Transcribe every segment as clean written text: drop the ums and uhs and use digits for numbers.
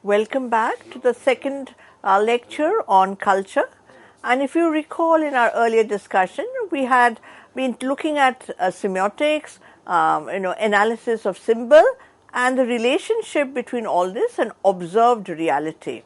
Welcome back to the second lecture on culture. And if you recall in our earlier discussion, we had been looking at semiotics, analysis of symbol and the relationship between all this and observed reality.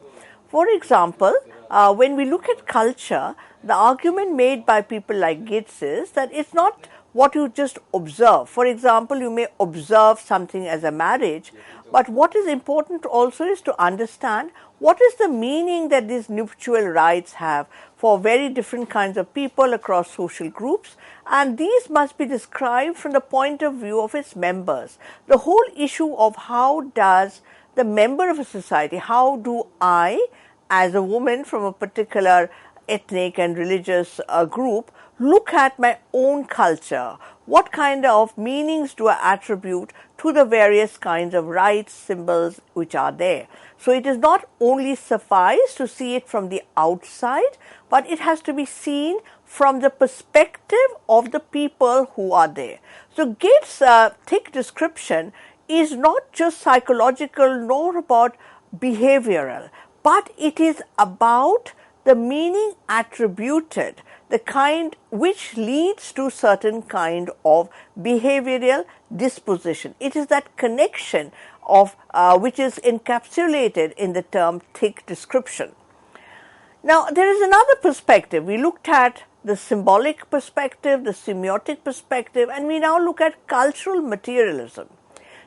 For example, when we look at culture, the argument made by people like Gibbs is that it's not what you just observe. For example, you may observe something as a marriage, but what is important also is to understand what is the meaning that these nuptial rites have for very different kinds of people across social groups, and these must be described from the point of view of its members. The whole issue of how does the member of a society, how do I, as a woman from a particular ethnic and religious group, look at my own culture? What kind of meanings do I attribute to the various kinds of rites, symbols which are there? So it is not only suffice to see it from the outside, but it has to be seen from the perspective of the people who are there. So Gibbs' thick description is not just psychological nor about behavioral, but it is about the meaning attributed, the kind which leads to certain kind of behavioral disposition. It is that connection of which is encapsulated in the term thick description. Now, there is another perspective. We looked at the symbolic perspective, the semiotic perspective, and we now look at cultural materialism.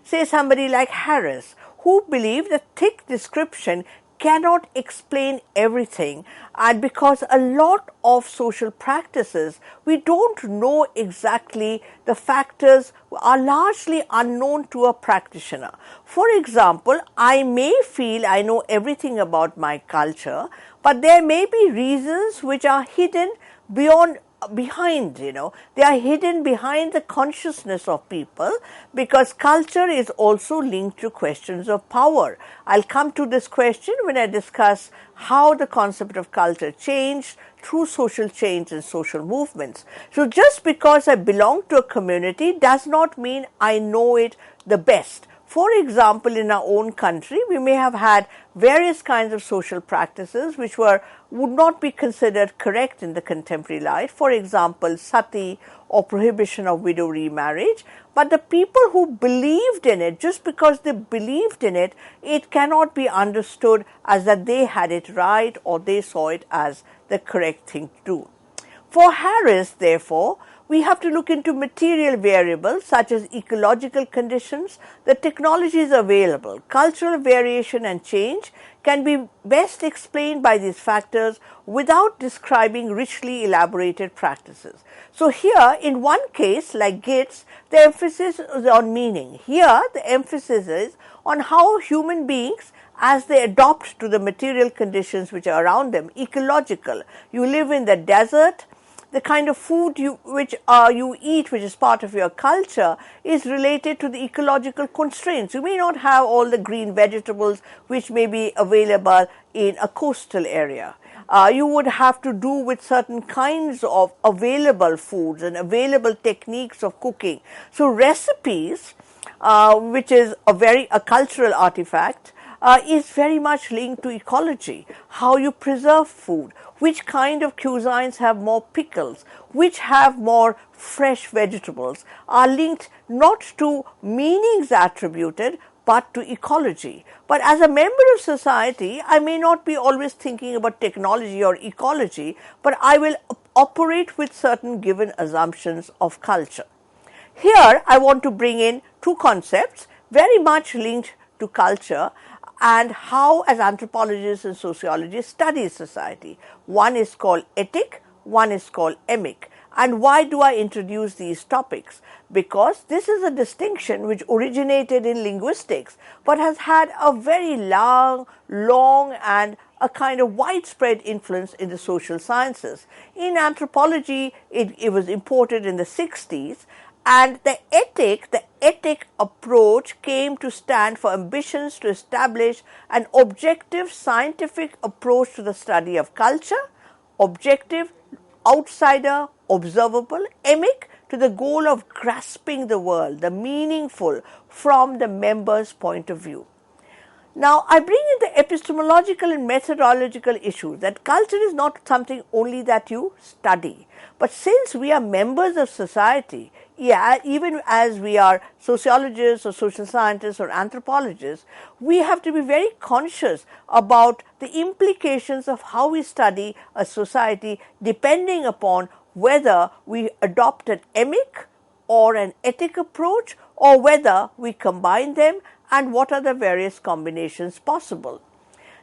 Say somebody like Harris, who believed that thick description cannot explain everything, and because a lot of social practices we don't know exactly, the factors are largely unknown to a practitioner. For example, I may feel I know everything about my culture, but there may be reasons which are hidden they are hidden behind the consciousness of people, because culture is also linked to questions of power. I'll come to this question when I discuss how the concept of culture changed through social change and social movements. So just because I belong to a community does not mean I know it the best. For example, in our own country, we may have had various kinds of social practices which would not be considered correct in the contemporary life. For example, sati or prohibition of widow remarriage. But the people who believed in it, just because they believed in it, it cannot be understood as that they had it right or they saw it as the correct thing to do. For Harris, therefore, we have to look into material variables such as ecological conditions, the technologies available. Cultural variation and change can be best explained by these factors without describing richly elaborated practices. So here, in one case, like Gibbs, the emphasis is on meaning. Here, the emphasis is on how human beings, as they adopt to the material conditions which are around them, ecological. You live in the desert. The kind of food you eat, which is part of your culture, is related to the ecological constraints. You may not have all the green vegetables which may be available in a coastal area. You would have to do with certain kinds of available foods and available techniques of cooking. So recipes, which is a cultural artifact, is very much linked to ecology, how you preserve food, which kind of cuisines have more pickles, which have more fresh vegetables, are linked not to meanings attributed, but to ecology. But as a member of society, I may not be always thinking about technology or ecology, but I will operate with certain given assumptions of culture. Here, I want to bring in two concepts very much linked to culture and how, as anthropologists and sociologists, study society. One is called ethic, one is called emic. And why do I introduce these topics? Because this is a distinction which originated in linguistics, but has had a very long and a kind of widespread influence in the social sciences. In anthropology, it was imported in the 60s. And the ethic approach came to stand for ambitions to establish an objective scientific approach to the study of culture, objective, outsider, observable, emic, to the goal of grasping the world, the meaningful, from the member's point of view. Now, I bring in the epistemological and methodological issue that culture is not something only that you study, but since we are members of society, yeah, even as we are sociologists or social scientists or anthropologists, we have to be very conscious about the implications of how we study a society depending upon whether we adopt an emic or an ethic approach, or whether we combine them, and what are the various combinations possible.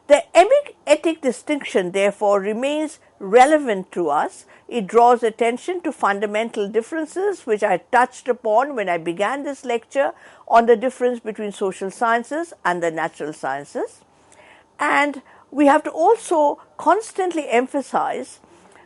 The emic ethic distinction therefore remains relevant to us. It draws attention to fundamental differences which I touched upon when I began this lecture on the difference between social sciences and the natural sciences. And we have to also constantly emphasize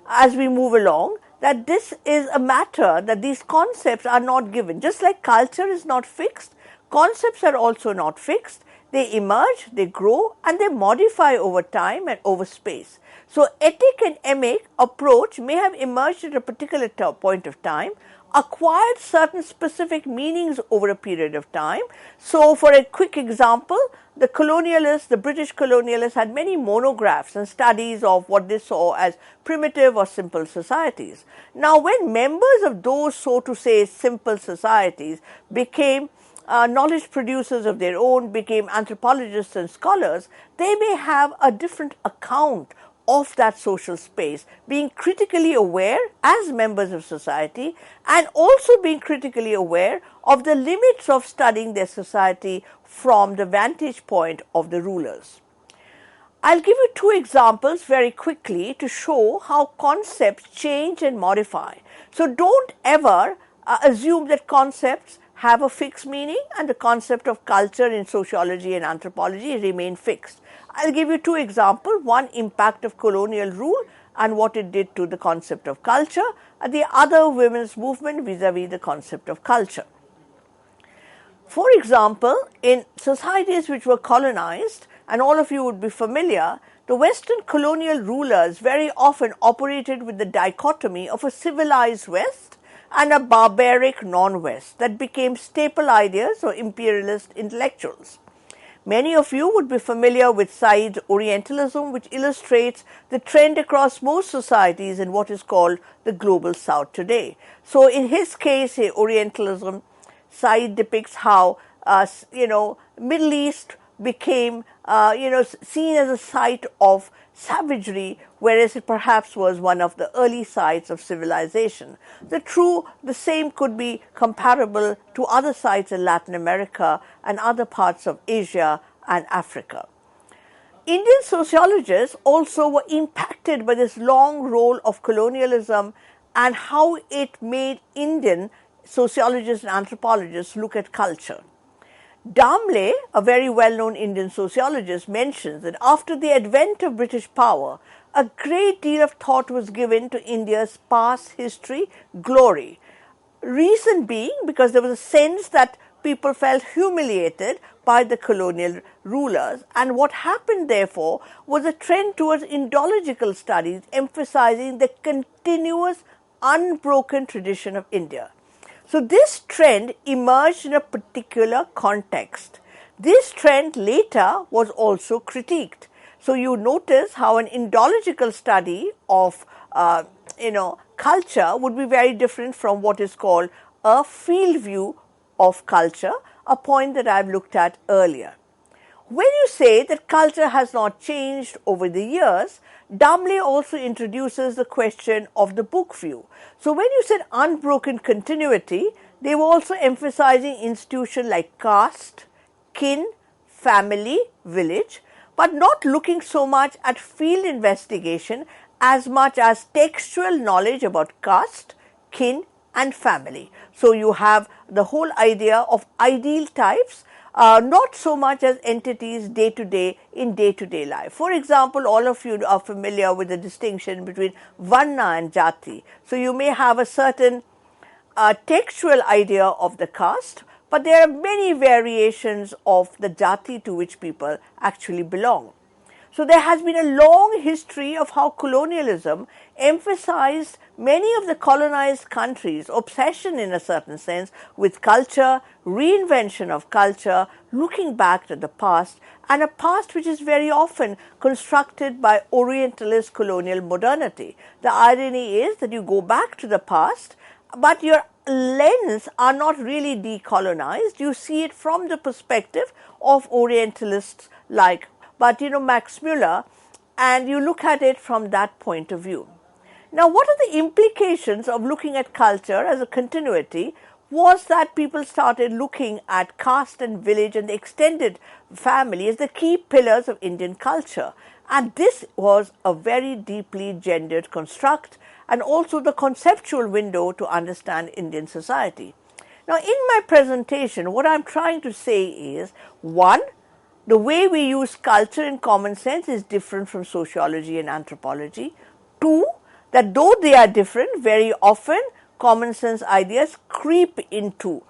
as we move along that this is a matter, that these concepts are not given. Just like culture is not fixed, concepts are also not fixed. They emerge, they grow, and they modify over time and over space. So, ethic and emic approach may have emerged at a particular point of time, acquired certain specific meanings over a period of time. So, for a quick example, the colonialists, the British colonialists had many monographs and studies of what they saw as primitive or simple societies. Now, when members of those, so to say, simple societies became knowledge producers of their own, became anthropologists and scholars, they may have a different account of that social space, being critically aware as members of society and also being critically aware of the limits of studying their society from the vantage point of the rulers. I'll give you two examples very quickly to show how concepts change and modify. So don't ever assume that concepts have a fixed meaning and the concept of culture in sociology and anthropology remain fixed. I'll give you two examples, one impact of colonial rule and what it did to the concept of culture, and the other women's movement vis-a-vis the concept of culture. For example, in societies which were colonized, and all of you would be familiar, the Western colonial rulers very often operated with the dichotomy of a civilized West and a barbaric non-West that became staple ideas or imperialist intellectuals. Many of you would be familiar with Said's Orientalism, which illustrates the trend across most societies in what is called the global South today. So in his case, Orientalism, Said depicts how, Middle East became, seen as a site of savagery, whereas it perhaps was one of the early sites of civilization. The same could be comparable to other sites in Latin America and other parts of Asia and Africa. Indian sociologists also were impacted by this long role of colonialism and how it made Indian sociologists and anthropologists look at culture. Damle, a very well-known Indian sociologist, mentions that after the advent of British power, a great deal of thought was given to India's past history, glory. Reason being because there was a sense that people felt humiliated by the colonial rulers, and what happened therefore was a trend towards Indological studies emphasizing the continuous, unbroken tradition of India. So this trend emerged in a particular context. This trend later was also critiqued. So you notice how an Indological study of culture would be very different from what is called a field view of culture, a point that I've looked at earlier. When you say that culture has not changed over the years, Damle also introduces the question of the book view. So when you said unbroken continuity, they were also emphasizing institutions like caste, kin, family, village, but not looking so much at field investigation as much as textual knowledge about caste, kin, and family. So you have the whole idea of ideal types, not so much as entities day-to-day in day-to-day life. For example, all of you are familiar with the distinction between Varna and Jati. So you may have a certain textual idea of the caste, but there are many variations of the Jati to which people actually belong. So there has been a long history of how colonialism emphasized many of the colonized countries' obsession in a certain sense with culture, reinvention of culture, looking back to the past, and a past which is very often constructed by Orientalist colonial modernity. The irony is that you go back to the past, but your lens are not really decolonized. You see it from the perspective of Orientalists like Max Muller, and you look at it from that point of view. Now, what are the implications of looking at culture as a continuity was that people started looking at caste and village and the extended family as the key pillars of Indian culture. And this was a very deeply gendered construct and also the conceptual window to understand Indian society. Now, in my presentation, what I'm trying to say is, one, the way we use culture in common sense is different from sociology and anthropology. Two, that though they are different, very often common sense ideas creep into,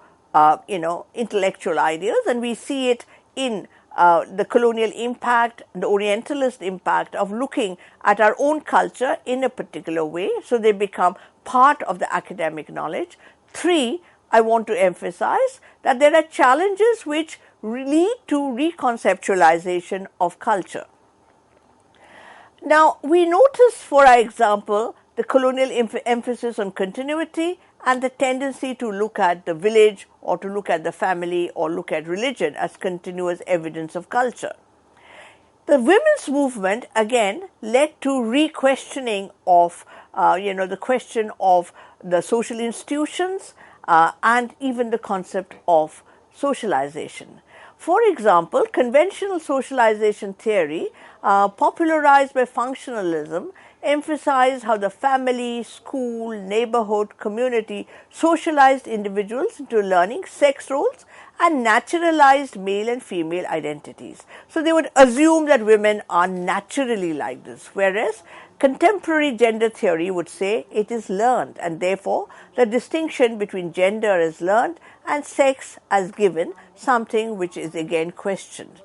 intellectual ideas, and we see it in the colonial impact, the Orientalist impact of looking at our own culture in a particular way, so they become part of the academic knowledge. Three, I want to emphasize that there are challenges which lead to reconceptualization of culture. Now, we notice, for example, the colonial emphasis on continuity and the tendency to look at the village or to look at the family or look at religion as continuous evidence of culture. The women's movement again led to re-questioning of, the question of the social institutions and even the concept of socialization. For example, conventional socialization theory, popularized by functionalism, emphasized how the family, school, neighborhood, community socialized individuals into learning sex roles and naturalized male and female identities. So they would assume that women are naturally like this, whereas contemporary gender theory would say it is learned, and therefore the distinction between gender as learned and sex as given, something which is again questioned.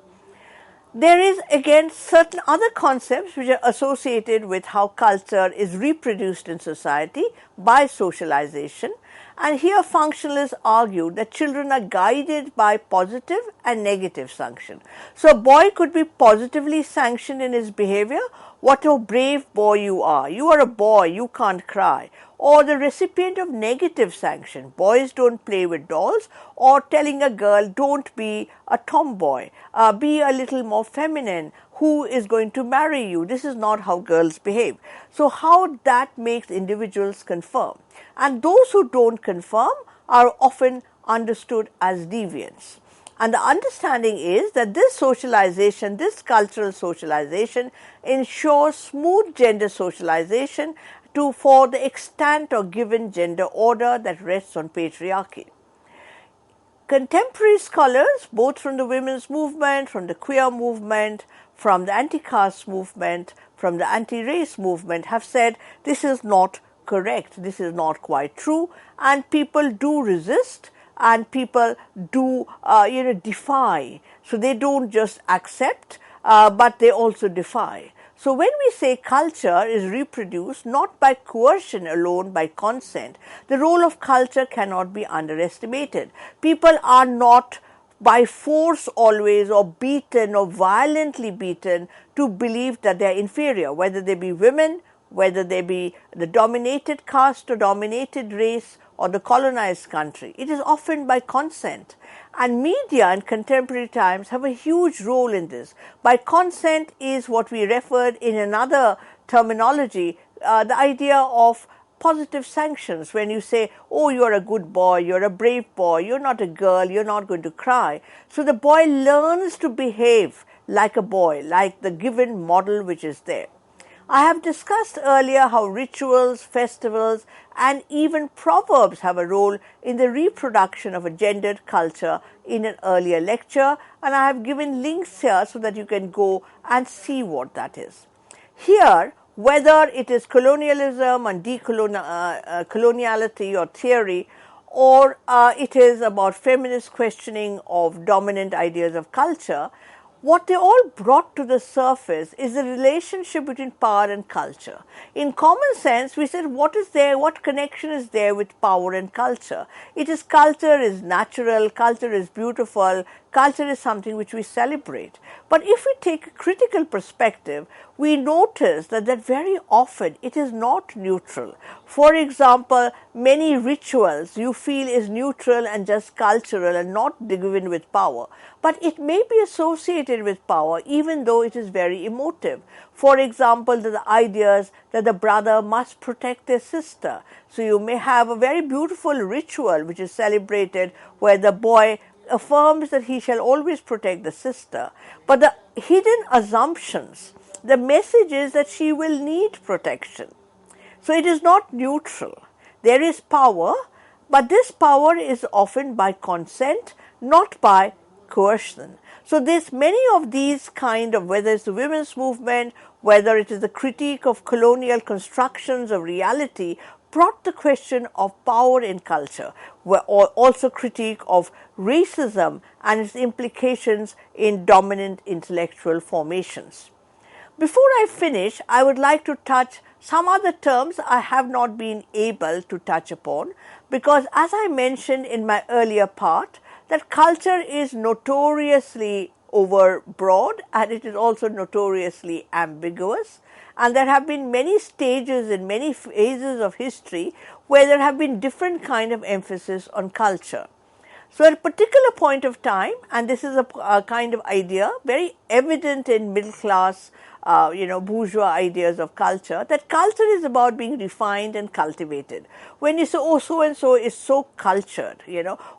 There is again certain other concepts which are associated with how culture is reproduced in society by socialization, and here functionalists argue that children are guided by positive and negative sanction. So a boy could be positively sanctioned in his behavior. What a brave boy you are a boy, you can't cry. Or the recipient of negative sanction, boys don't play with dolls, or telling a girl don't be a tomboy, be a little more feminine, who is going to marry you, this is not how girls behave. So how that makes individuals conform, and those who don't conform are often understood as deviants. And the understanding is that this socialization, this cultural socialization ensures smooth gender socialization for the extant or given gender order that rests on patriarchy. Contemporary scholars, both from the women's movement, from the queer movement, from the anti-caste movement, from the anti-race movement, have said this is not correct, this is not quite true, and people do resist and people do defy. So they don't just accept, but they also defy. So when we say culture is reproduced not by coercion alone, by consent, the role of culture cannot be underestimated. People are not by force always or beaten or violently beaten to believe that they are inferior, whether they be women, whether they be the dominated caste or dominated race or the colonized country. It is often by consent. And media in contemporary times have a huge role in this. By consent is what we referred in another terminology, the idea of positive sanctions. When you say, oh, you're a good boy, you're a brave boy, you're not a girl, you're not going to cry. So the boy learns to behave like a boy, like the given model which is there. I have discussed earlier how rituals, festivals, and even proverbs have a role in the reproduction of a gendered culture in an earlier lecture, and I have given links here so that you can go and see what that is. Here, whether it is colonialism and coloniality or theory, or it is about feminist questioning of dominant ideas of culture, what they all brought to the surface is the relationship between power and culture. In common sense, we said, what is there, what connection is there with power and culture? It is culture is natural, culture is beautiful, culture is something which we celebrate. But if we take a critical perspective, we notice that very often it is not neutral. For example, many rituals you feel is neutral and just cultural and not given with power. But it may be associated with power even though it is very emotive. For example, the ideas that the brother must protect their sister. So you may have a very beautiful ritual which is celebrated where the boy affirms that he shall always protect the sister. But the hidden assumptions, the message is that she will need protection. So it is not neutral. There is power, but this power is often by consent, not by coercion. So there's many of these kind of, whether it's the women's movement, whether it is the critique of colonial constructions of reality, brought the question of power in culture, or also critique of racism and its implications in dominant intellectual formations. Before I finish, I would like to touch some other terms I have not been able to touch upon, because as I mentioned in my earlier part, that culture is notoriously overbroad and it is also notoriously ambiguous. And there have been many stages and many phases of history where there have been different kind of emphasis on culture. So at a particular point of time, and this is a kind of idea very evident in middle class, bourgeois ideas of culture, that culture is about being refined and cultivated. When you say, oh, so and so is so cultured,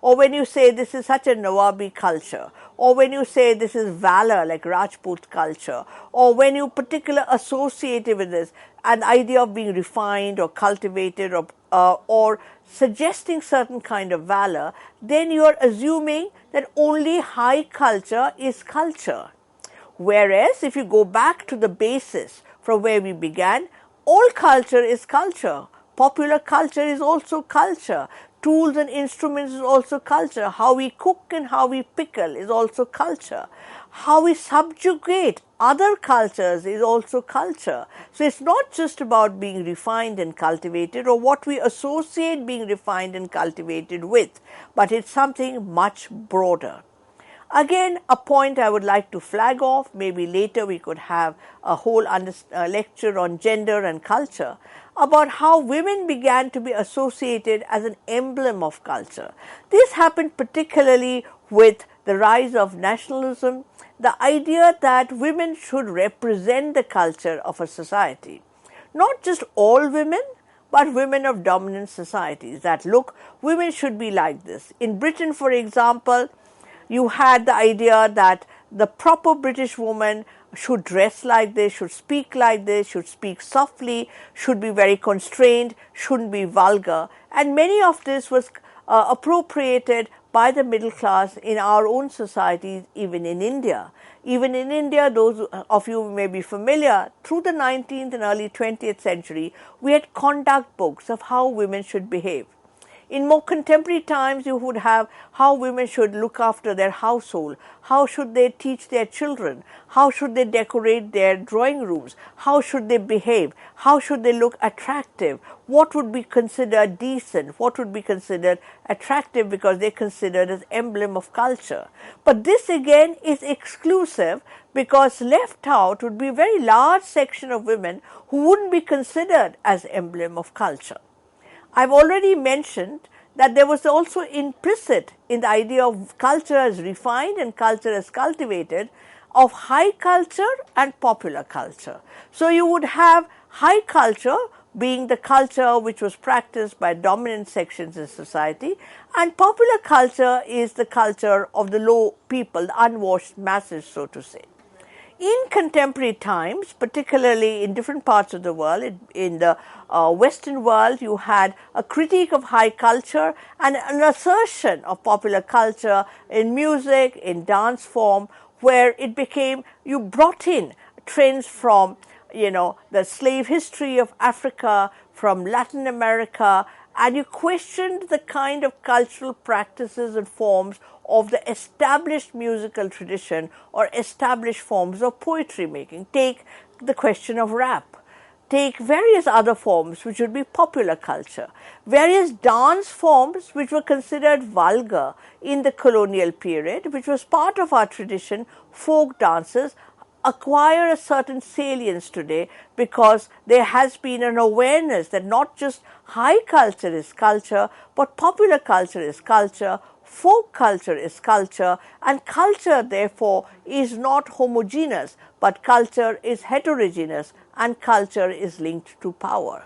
or when you say this is such a Nawabi culture, or when you say this is valor like Rajput culture, or when you particularly associate it with this, an idea of being refined or cultivated or suggesting certain kind of valor, then you are assuming that only high culture is culture. Whereas if you go back to the basis from where we began, all culture is culture. Popular culture is also culture. Tools and instruments is also culture. How we cook and how we pickle is also culture. How we subjugate other cultures is also culture. So it's not just about being refined and cultivated or what we associate being refined and cultivated with, but it's something much broader. Again, a point I would like to flag off, maybe later we could have a whole lecture on gender and culture, about how women began to be associated as an emblem of culture. This happened particularly with the rise of nationalism, the idea that women should represent the culture of a society. Not just all women, but women of dominant societies, that look, women should be like this. In Britain, for example, you had the idea that the proper British woman should dress like this, should speak like this, should speak softly, should be very constrained, shouldn't be vulgar. And many of this was appropriated by the middle class in our own societies, even in India. Even in India, those of you may be familiar, through the 19th and early 20th century, we had conduct books of how women should behave. In more contemporary times, you would have how women should look after their household, how should they teach their children, how should they decorate their drawing rooms, how should they behave, how should they look attractive, what would be considered decent, what would be considered attractive because they're considered as emblem of culture. But this again is exclusive because left out would be a very large section of women who wouldn't be considered as emblem of culture. I've already mentioned that there was also implicit in the idea of culture as refined and culture as cultivated of high culture and popular culture. So you would have high culture being the culture which was practiced by dominant sections in society, and popular culture is the culture of the low people, the unwashed masses, so to say. In contemporary times, particularly in different parts of the world, in the Western world, you had a critique of high culture and an assertion of popular culture in music, in dance form, where it became, you brought in trends from, the slave history of Africa, from Latin America, and you questioned the kind of cultural practices and forms of the established musical tradition or established forms of poetry making. Take the question of rap. Take various other forms which would be popular culture, various dance forms which were considered vulgar in the colonial period, which was part of our tradition, folk dances, acquire a certain salience today because there has been an awareness that not just high culture is culture, but popular culture is culture, folk culture is culture, and culture therefore is not homogeneous, but culture is heterogeneous, and culture is linked to power.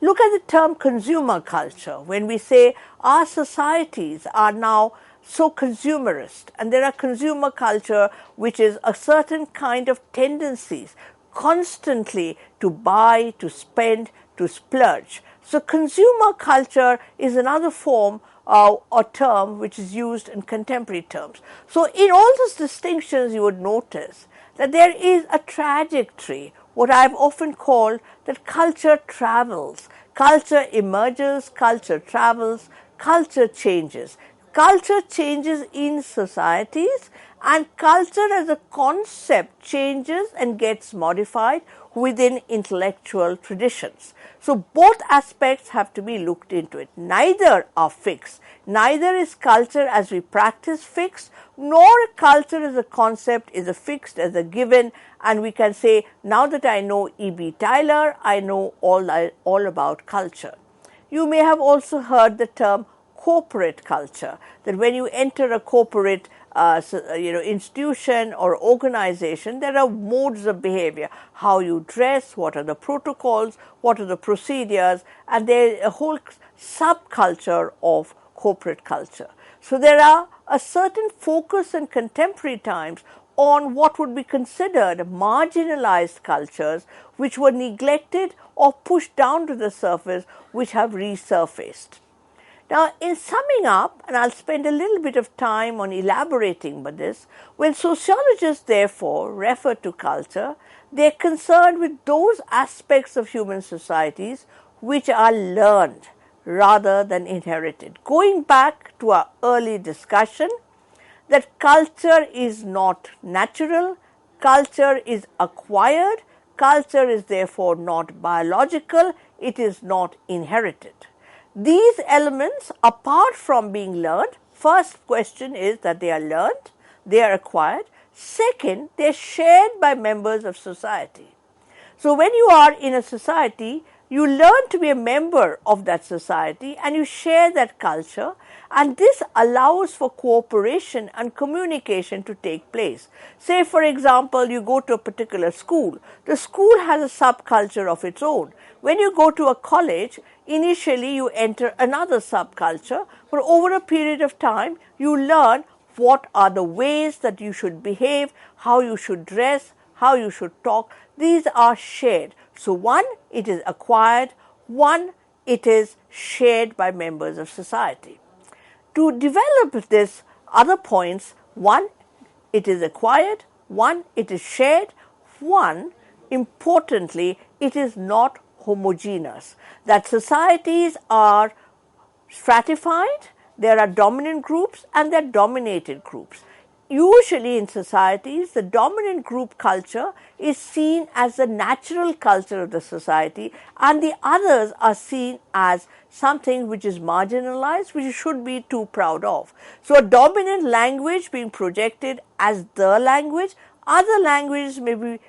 Look at the term consumer culture. When we say our societies are now so consumerist, and there are consumer culture which is a certain kind of tendencies constantly to buy, to spend, to splurge. So consumer culture is another form or term which is used in contemporary terms. So in all those distinctions you would notice that there is a trajectory, what I've often called that culture travels. Culture emerges, culture travels, culture changes. Culture changes in societies, and culture as a concept changes and gets modified within intellectual traditions. So both aspects have to be looked into it. Neither are fixed. Neither is culture as we practice fixed, nor culture as a concept is a fixed as a given, and we can say, now that I know E.B. Tyler, I know all about culture. You may have also heard the term corporate culture, that when you enter a corporate institution or organization, there are modes of behavior, how you dress, what are the protocols, what are the procedures, and there is a whole subculture of corporate culture. So there are a certain focus in contemporary times on what would be considered marginalized cultures which were neglected or pushed down to the surface, which have resurfaced. Now, in summing up, and I'll spend a little bit of time on elaborating on this, when sociologists therefore refer to culture, they're concerned with those aspects of human societies which are learned rather than inherited. Going back to our early discussion, that culture is not natural, culture is acquired, culture is therefore not biological, it is not inherited. These elements, apart from being learned, first question is that they are learned, they are acquired. Second, they are shared by members of society. So when you are in a society, you learn to be a member of that society and you share that culture, and this allows for cooperation and communication to take place. Say, for example, you go to a particular school. The school has a subculture of its own. When you go to a college, initially you enter another subculture, but over a period of time, you learn what are the ways that you should behave, how you should dress, how you should talk. These are shared. So one, it is acquired, one, it is shared by members of society. To develop this other points, one, it is acquired, one, it is shared, one, importantly, it is not homogeneous. That societies are stratified, there are dominant groups and there are dominated groups. Usually in societies, the dominant group culture is seen as the natural culture of the society, and the others are seen as something which is marginalized, which you should be too proud of. So a dominant language being projected as the language, other languages may be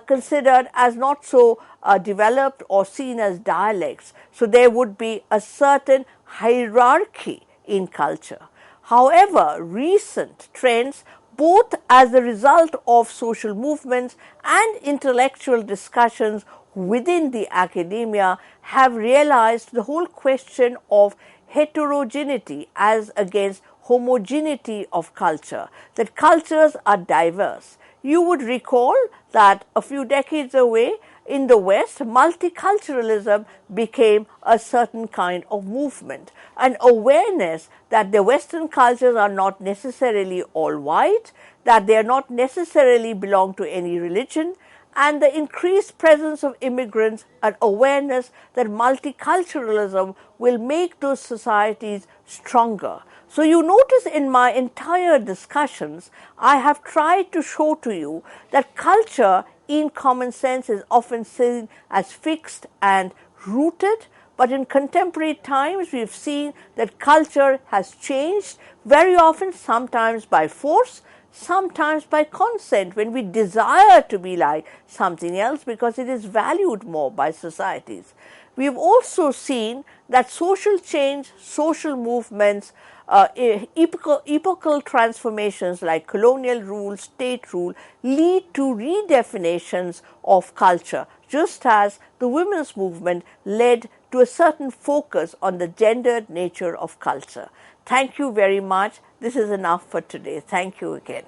considered as not so developed or seen as dialects. So there would be a certain hierarchy in culture. However, recent trends, both as a result of social movements and intellectual discussions within the academia, have realized the whole question of heterogeneity as against homogeneity of culture, that cultures are diverse. You would recall that a few decades away in the West, multiculturalism became a certain kind of movement, an awareness that the Western cultures are not necessarily all white, that they are not necessarily belong to any religion, and the increased presence of immigrants and awareness that multiculturalism will make those societies stronger. So you notice in my entire discussions, I have tried to show to you that culture in common sense is often seen as fixed and rooted, but in contemporary times we've seen that culture has changed very often, sometimes by force, sometimes by consent, when we desire to be like something else because it is valued more by societies. We have also seen that social change, social movements, epochal transformations like colonial rule, state rule, lead to redefinitions of culture, just as the women's movement led to a certain focus on the gendered nature of culture. Thank you very much. This is enough for today. Thank you again.